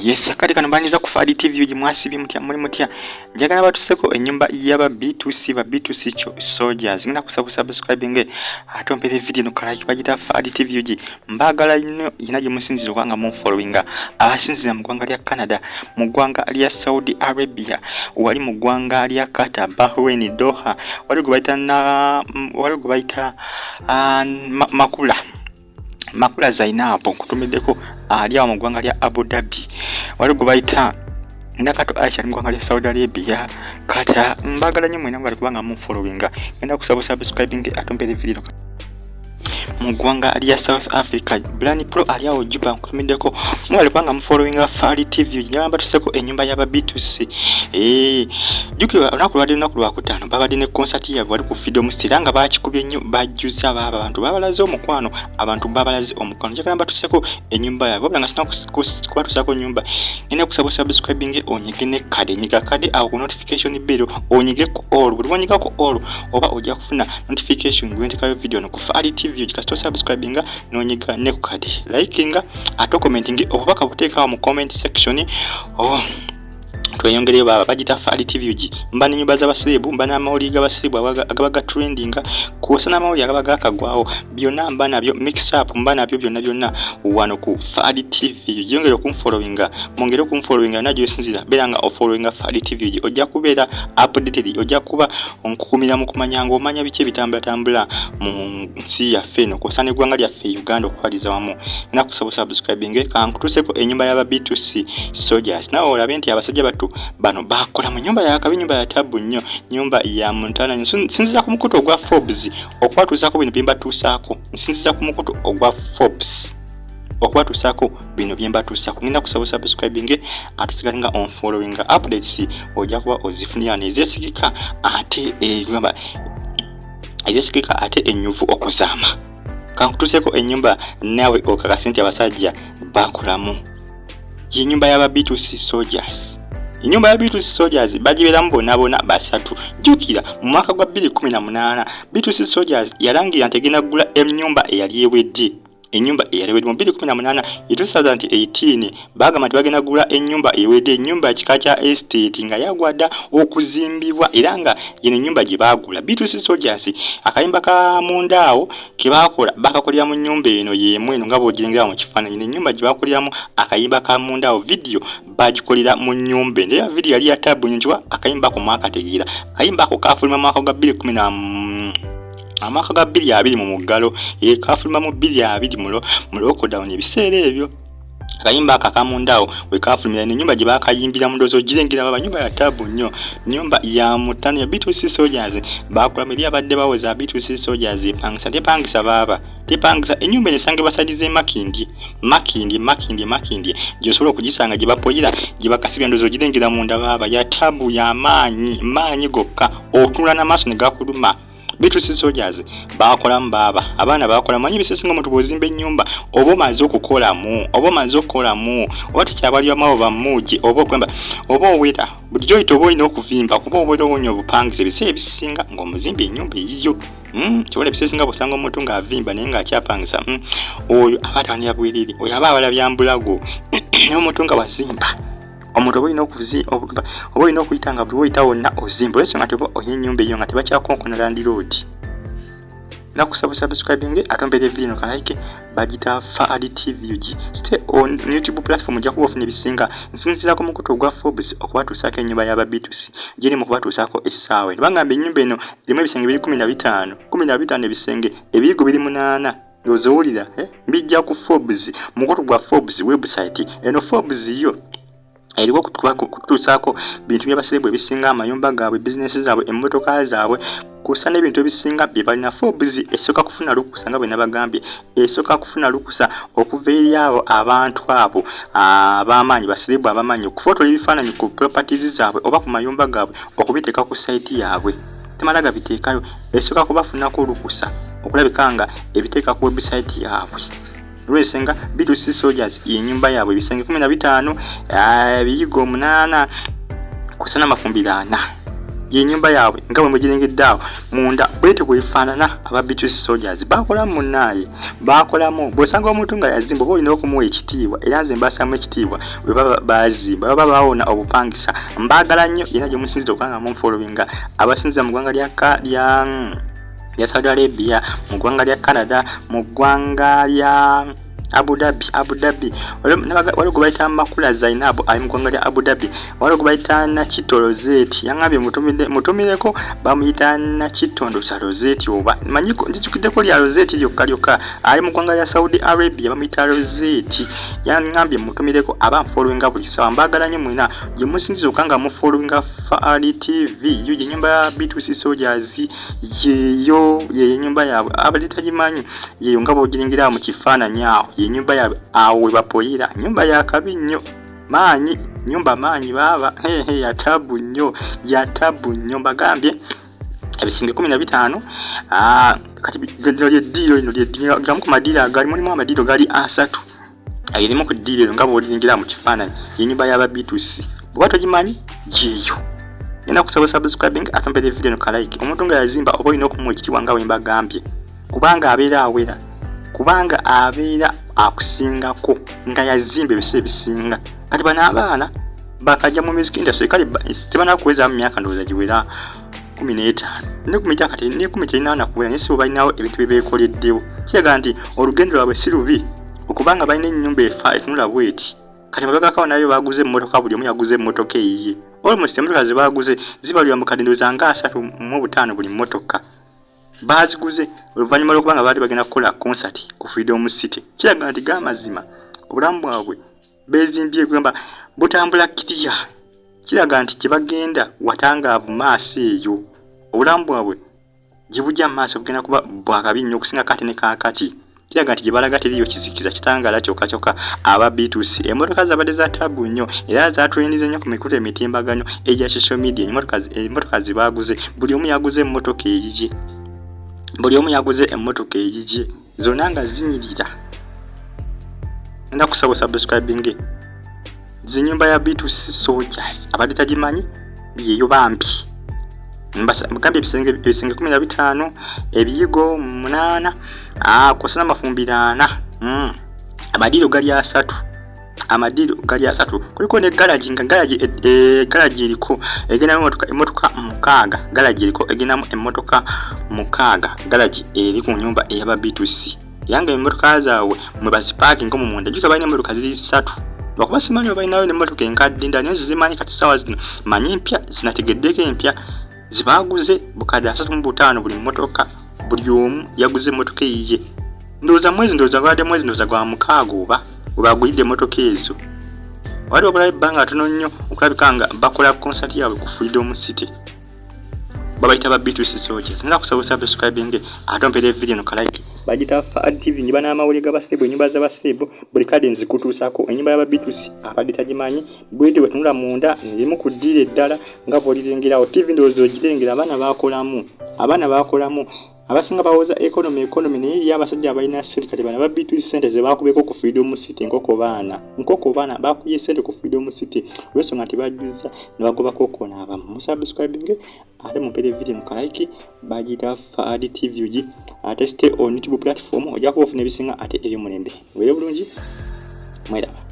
Yes, kati kano baniza ku Fadi TV uji mwasibi mutya muri mutya. Njagala batuseko ennyumba yaba B2C ba B2C soldiers. Ngina kusaba subscribing atompere video no like bagita Fadi TV uji. Mbagala ino inaje musinziro kwanga mu followinga. Abasinzira mu gwanga lya Canada, mu gwanga lya Saudi Arabia, wali mu gwanga lya Qatar, Bahrain, Doha. Wali gubaita Makula Zainapo kutumideko aliya mu gwanga lya Abu Dhabi. Wali gubaita Nakato Aisha mu gwanga lya Saudi Arabia, Qatar. Mbagala nyimwe namba bali kubanga mu followinga. Ngenda kusaba subscribing atompere video mu gwanga lya South Africa. Brand Pro aliya ojuba kutumideko mwali kubanga mu followinga Fadi TV. Nyamba tuseko ennyumba yaba B2C. Jukiwa onakulwadde lunaku lwakutaano babadde ne concert yabwe wali ku Freedom Stiranga bakikubye nnyo bajjuza abantu babalaze omukwano njagala batuseko ennyumba yabwe wabula nga sina kubatusako nnyumba nina kusaba subscribing onyige ne kade nyiga kade awo ku notification bell onyige ku all buli wanyiga ku all oba ojja kufuna notification gwentekayo video no ku Fadi TV jikasito subscribing nonyiga ne ku kade likinga ato commenting obubaka buteekawo mu comment section tweyongereyo baba bagita Fadi TV uji mbani nyumba z'abasirebu mbana amawuli g'abasirebu agabaga trendinga kusana amawuli agabaga akagwawo byonna mbana byo mix up mbana byo byonna wano ku Fadi TV yongere kumfollowinga mongere kumfollowinga najyo sinzira beranga ofollowinga Fadi TV uji ojja kubeera updated ojja kuba onkukumira mu kumanyanga omanya bice bitambula mu nsi ya feno kusana egwanga lya fe Uganda okwaliza wamu na kusaba subscribing kankutuseko ennyumba y'aba B2C soldiers nawo olabe nti abasajja batu Bano Bakolamu nyumba ya Yakabi nyumba ya Yatabu nnyo nyumba ya Yamutawana nsinziza ku mukutu ogwa Forbes okwatuusako bino byemba tuusako nsinziza ku mukutu ogwa Forbes okwatuusako bino byemba tuusako ngenda kusaba subscribing atusigalinga on following updates ojja kuba ozifunira nezesigika ate ezesigika ate ennyuvu okuzaama kankutuuseko ennyumba nawe okakasente abasajja Bakolamu y'ennyumba y'aba B2C soldiers. Inyumba ya B2C soldiers bagiberamu bonna basatu. Jukira mu mwaka gwa 2018 B2C soldiers yalangira ntegena gula ennyumba eyali ewedde. Ennyumba eyali ewedde mu 2018 2018 bagamba nti bagenda gula ennyumba ewedde ennyumba ya kika kya estate nga yagwada okuzimbibwa era nga yene ennyumba gye bagula. B2C soldiers akayimba ka mundaawo ke bakola bakakolera mu nnyumba eno yemwe nga bw'ogirengera mu kifaananyi ennyumba gye bakoleramu akayimba ka mundaawo video bagikolera mu nnyumba era video yali Yatabu njiwa akayimba ko mwakategeera akayimba ko kafuluma mu mwaka gwa 2010 amaka ga 2020 mu muggalo kafuluma mu 2020 mu lockdown ebiseera ebyo akayimba akakamundaawo we kafulumira ennyumba gye bakayimbira mu ndozo girengera baba nyumba ya Yatabu nnyo nyumba ya mutano ya B2C soldiers bakola meri abadde bawoza B2C soldiers tepangisa baba tepangisa ennyumba esange basadize makindi gyosobola okugisanga gye bapoyira gye bakasibya ndozo girengera munda baba Yatabu Yamannyi gokka otula n'amaaso ne gakuluma. B2C soldiers bakolamu baba abaana bakola manyi bisesinga omuntu bozimba ennyumba oba omaze okukolamu oba tekyabaliyo amawo bamugi oba okwemba oba oweta bulijjo itobo ino okuvimba kuba obwera obonyo obupangise biseera ebisinga ng'omuzimba ennyumba eyiyo kibola bisesinga busanga omuntu ng'avimba naye ng'akyapangisa oyo abaatani yabwerere oyo aba abalabya mbulago n'omuntu nga wazimba omuntu oba olina okuyitanga buli woyita wonna ozimba olwensonga nti oba oyo ennyumba eyo nga tebakyakonkona Land Road. Nakusaba subscribing atompere video no like bagita Fadi TV uji stay on YouTube platform ojja kuba ofuna ebisinga nsinzira ku mukutu ogwa Forbes okubatuusako ennyumba y'aba B2C gyeni mu kubatuusako essaawa bangamba ennyumba eno erimu ebisenge 15 ebisenge ebiyigo 8 ozowulira mbijja ku Forbes mukutu gwa Forbes website eno Forbes yo eriwo kutuusako bintu by'abasirebu ebisinga amayumba gaabwe business zaabwe emmotoka zaabwe kusana ebintu ebisinga bye balina. Forbes esooka kufuna lukusa nga bwe nabagambye esooka kufuna lukusa okuva eri abo abantu abo ab'amaanyi basirebu ab'amaanyi okufotola ebifaananyi ku properties zaabwe oba ku mayumba gaabwe okubiteeka ku site yaabwe temala gabiteekayo esooka kubafunako lukusa okulabika nga ebiteeka ku website yaabwe. Lwesenga B2C soldiers y'ennyumba yaabwe ebisenge 15 ebiyigo 8 kusana mafumbira 4 Ennyumba yaabwe nga bwe mugirengedde awo munda bwete bwefaanana aba B2C Soldiers bakolamu munnaye bakolamu bw'osanga omuntu nga yazimba oba olina okumuwa ekitiibwa era nze mbasaamu ekitiibwa bwe baba baazimba baba bawona obupangisa mbaagala nnyo era gye musinziza okubanga munfollowinga abasinziza mu ggwanga lya Saudi Arabia mu ggwanga lya Canada mu ggwanga lya Abu Dhabi wali gwe bayita Makula Zainabu ali mu ggwanga lya Abu Dhabi wali gwe bayita Nakito Rosette yangambye mutumireko bamuyita Nakitondo Rosette oba manyiko ndichukiddeko lya Rosette lyokka ali mu ggwanga lya Saudi Arabia bamuyita Rosette yangambye mutumireko abanfollowinga buli sawa mbaagala nnyo mwina gye musinziza okanga mufollowinga Faali TV yo ennyumba ya B2C Soldiers yeyo ennyumba yaabwe abalitagimanyi yeyo nga bw'ogiringira mu kifaananyi awo ennyumba yaabwe awo webapoyera nyumba Yakabi nnyo maanyi nyumba maanyi baba Yatabu nnyo mbagambye ebisinge 15 kati lye ddiiro gamu ku madiiro agali mulimu amadiiro gali asatu ayirimu ku ddiiro nga bw'olingira mu kifaananyi ennyumba y'aba B2C bwe togimanyi yeeyo nina kusaba subscribing atompere video no like omuntu nga yazimba oba olina okumuwa ekitiibwa nga bwe mbagambye kubanga abeera akusingako nga yazimba ebiseera ebisinga kati bano abaana bakajja mu music industry kale tebanakuweza mu myaka ndowooza giwera 15 ne kumita kati ne 18 kuwera ne sibo balinawo ebintu bye beekoleddewo kiraga nti olugendo lwabwe si lubi okubanga balina ennyumba etunula bweti kati mabegakawo nayo baguze emmotoka buli omu yaguze emmotoka eyiye almost emmotoka ze baguze zibalwa mu kadendo zanga 35 buli mmotoka baziguze oluvannyuma lw'okubanga baali bagenda kukola concert ku Freedom City kiraga nti gamazima obulamu bwabwe bezimbye kugamba butambula kiriya kiraga nti kyebagenda watangaavu maaso eyo obulamu bwabwe gye bujja mu maaso bugenda kuba bwakabi nnyo okusinga kati ne kaakati kiraga nti gye balaga teriyo kizikiza kitangala kyokka aba B2C emmotoka zabadde za tabu nnyo era zatulinize nnyo ku mikutu emitimbaganyo egya social media emmotoka zibaguze buli omu yaguze emmotoka eyigye zonna nga zinyirira nda kusaba subscribing zinyumba ya B2C Soldiers abadde tagimanyi yeyo bambi mugambye ebisenge 15 ebiyigo 8 kwosana mafumbiro 4 amadiiro gali asatu kuliko ne garage nga garage eriko egenamu emmotoka 6 garage eriko egenamu emmotoka 6 garage eri ku nyumba eyaba B2C yange emmotoka zaabwe mwe baziparking mu munda juka balina emmotoka ziri 3 bakuba simanyi balinayo n'emmotoka enkadde ndani ezo zimanyi kati sawa zino manyi mpya zinategeddeko empya zibaguze bukadde 35 buli mmotoka buli omu yaguze emmotoka eyiye ndowooza mwezi gwa mukaaga oba webagulidde emmotoka ezo wali okulaba ebbanga tono nnyo okulabika nga bakola concert yaabwe ku Freedom City babayita ba B2C Soldiers nina kusaba subscribing atompere video no like bagita Faali TV nyiba n'amawulire g'abasebo ennyumba z'abasebo buli kade nzikutuusako ennyumba y'aba B2C abadde tagimanyi bwete wetunula munda erimu ku ddiiro eddala nga bw'olirengerawo TV ndowooza ogirengera abaana bakolamu abasinga bawoza economy naye eri abasajja abalina sente kati bana ba B2C sente ze bakubeko ku Freedom City nkoko baana bakubye sente ku Freedom City olw'ensonga nti bajjuza ne bagobako koona abamu musubscribing ate mupere video mu like bagita Faali TV ate stay on YouTube platform ojja kuba ofuna ebisinga ate eri mulembe were bulungi mweraba